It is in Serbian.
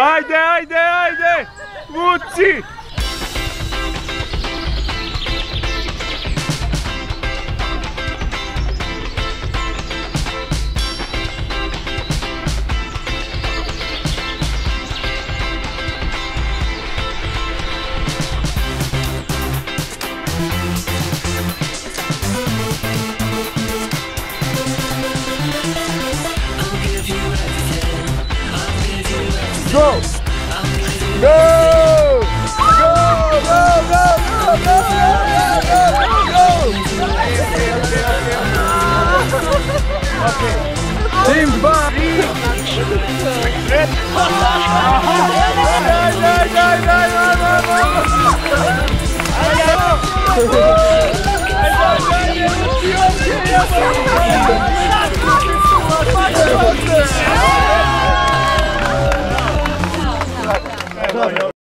Ajde, ajde, ajde! Vuci! Go! Go! Go! Go! Go! Go! Go! Okay. Team back. Red.